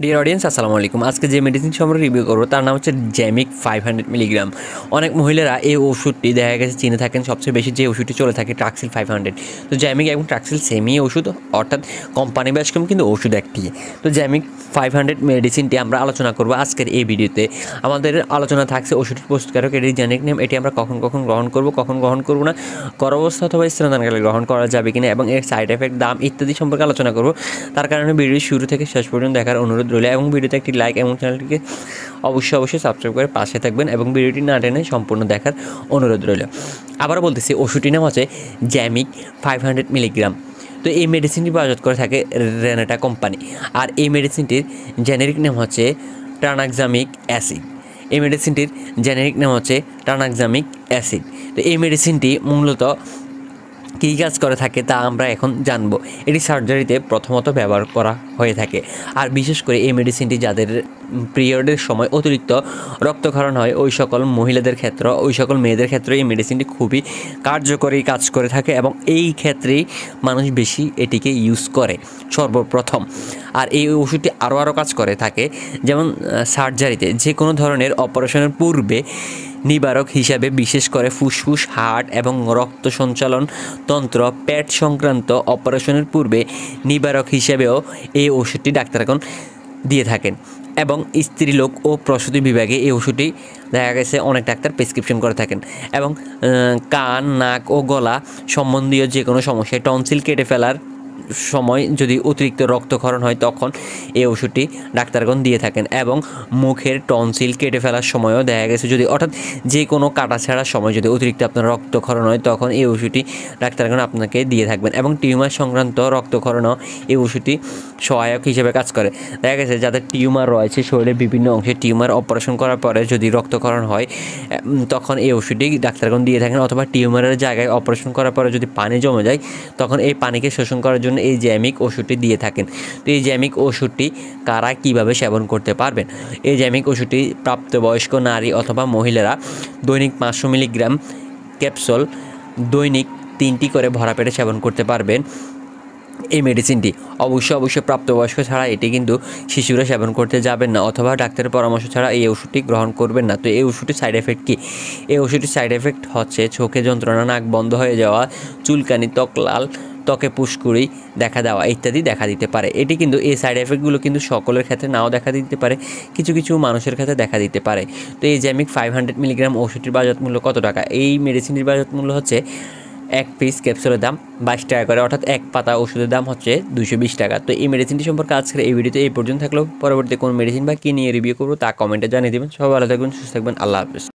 Dear audience আসসালামু আলাইকুম। আজকে যে মেডিসিন সম্পর্কে রিভিউ করবো তার নাম হচ্ছে জ্যামিক 500 মিলিগ্রাম। অনেক মহিলারা এই ওষুধটি দেখা গেছে চিনে থাকেন। সবচেয়ে বেশি যে ওষুধটি চলে থাকে ট্রাক্সিল 500। তো জ্যামিক এবং ট্রাক্সিল সেমই ওষুধ, অর্থাৎ কোম্পানি ব্যাসকম কিন্তু ওষুধ একটি। তো জ্যামিক 500 মেডিসিনটি আমরা আলোচনা করবো আজকের এই ভিডিওতে। আমাদের আলোচনা থাকছে ওষুধের প্রস্তুতকারক, এটির জেনেরিক নেম, এটি আমরা কখন গ্রহণ করবো, কখন গ্রহণ করবো না, গর্ভাবস্থা অথবা স্তন্যদানকালে গ্রহণ করা যাবে কিনা এবং এর সাইড এফেক্ট, দাম ইত্যাদি সম্পর্কে আলোচনা করবো। তার কারণে ভিডিও শুরু থেকে শেষ পর্যন্ত দেখার অনুরোধ রইল এবং ভিডিওতে একটি লাইক এবং চ্যানেলটিকে অবশ্যই সাবস্ক্রাইব করে পাশে থাকবেন এবং ভিডিওটি না টেনে সম্পূর্ণ দেখার অনুরোধ রইল। আবারও বলতেছি, ওষুধটির নাম হচ্ছে জ্যামিক 500 মিলিগ্রাম। তো এই মেডিসিনটি বাজার করে থাকে রেনেটা কোম্পানি, আর এই মেডিসিনটির জেনেরিক নাম হচ্ছে ট্রানাক্সামিক অ্যাসিড। এই মেডিসিনটির জেনেরিক নাম হচ্ছে ট্রানাক্সামিক অ্যাসিড। তো এই মেডিসিনটি মূলত কী কাজ করে থাকে তা আমরা এখন জানব। এটি সার্জারিতে প্রথমত ব্যবহার করা হয়ে থাকে, আর বিশেষ করে এই মেডিসিনটি যাদের পিরিয়ডের সময় অতিরিক্ত রক্তক্ষরণ হয় ওই সকল মহিলাদের ক্ষেত্রে, ওই সকল মেয়েদের ক্ষেত্রে এই মেডিসিনটি খুবই কার্যকরী কাজ করে থাকে এবং এই ক্ষেত্রেই মানুষ বেশি এটিকে ইউজ করে সর্বপ্রথম। আর এই ওষুধটি আরও কাজ করে থাকে, যেমন সার্জারিতে যে কোনো ধরনের অপারেশনের পূর্বে নিবারক হিসাবে, বিশেষ করে ফুসফুস, হার্ট এবং রক্ত সঞ্চালন তন্ত্র, পেট সংক্রান্ত অপারেশনের পূর্বে নিবারক হিসেবেও এই ওষুধটি ডাক্তারগণ দিয়ে থাকেন। এবং স্ত্রীলোক ও প্রসূতি বিভাগে এই ওষুধটি দেখা গেছে অনেক ডাক্তার প্রেসক্রিপশন করে থাকেন। এবং কান, নাক ও গলা সম্বন্ধীয় যে কোনো সমস্যায়, টনসিল কেটে ফেলার সময় যদি অতিরিক্ত রক্তক্ষরণ হয় তখন এই ওষুধটি ডাক্তারগণ দিয়ে থাকেন। এবং মুখের টনসিল কেটে ফেলার সময়ও দেখা গেছে যদি অর্থাৎ যে কোনো কাটা ছাড়ার সময় যদি অতিরিক্ত আপনার রক্তক্ষরণ হয় তখন এই ওষুধটি ডাক্তারগণ আপনাকে দিয়ে থাকবেন। এবং টিউমার সংক্রান্ত রক্তক্ষরণও এই ওষুধটি সহায়ক হিসেবে কাজ করে। দেখা গেছে যাদের টিউমার রয়েছে শরীরের বিভিন্ন অংশে, টিউমার অপারেশন করার পরে যদি রক্তক্ষরণ হয় তখন এই ওষুধটি ডাক্তারগণ দিয়ে থাকেন। অথবা টিউমারের জায়গায় অপারেশন করার পরে যদি পানি জমে যায় তখন এই পানিকে শোষণ করার জন্য এই জ্যামিক ওষুধটি দিয়ে থাকেন। তো এই জ্যামিক ওষুধটি কারা কিভাবে সেবন করতে পারবেন? এই জ্যামিক ওষুধটি প্রাপ্তবয়স্ক নারী অথবা মহিলারা দৈনিক 500 মিলিগ্রাম ক্যাপসুল দৈনিক 3টি করে ভরা পেটে সেবন করতে পারবেন। এই মেডিসিনটি অবশ্যই প্রাপ্তবয়স্ক ছাড়া এটি কিন্তু শিশুরা সেবন করতে যাবেন না, অথবা ডাক্তারের পরামর্শ ছাড়া এই ওষুধটি গ্রহণ করবেন না। তো এই ওষুধটির সাইড এফেক্ট কী? এই ওষুধটির সাইড এফেক্ট হচ্ছে চোখে যন্ত্রণা, নাক বন্ধ হয়ে যাওয়া, চুলকানি, ত্বক লাল, ত্বকে পুষ্কুড়ি দেখা দেওয়া ইত্যাদি দেখা দিতে পারে। এটি কিন্তু এই সাইড এফেক্টগুলো কিন্তু সকলের ক্ষেত্রে নাও দেখা দিতে পারে, কিছু কিছু মানুষের ক্ষেত্রে দেখা দিতে পারে। তো এই জ্যামিক 500 মিলিগ্রাম ওষুধটির বাজার মূল্য কত টাকা? এই মেডিসিনটির বাজার মূল্য হচ্ছে এক পিস ক্যাপসুলের দাম 22 টাকা করে, অর্থাৎ এক পাতা ওষুধের দাম হচ্ছে 220 টাকা। তো এই মেডিসিনটি সম্পর্কে আজকের এই ভিডিওতে এই পর্যন্ত থাকলেও পরবর্তী কোন মেডিসিন বা কী নিয়ে রিভিউ করবো তা কমেন্টে জানিয়ে দেবেন। সবাই ভালো থাকবেন, সুস্থ থাকবেন, আল্লাহ হাফেজ।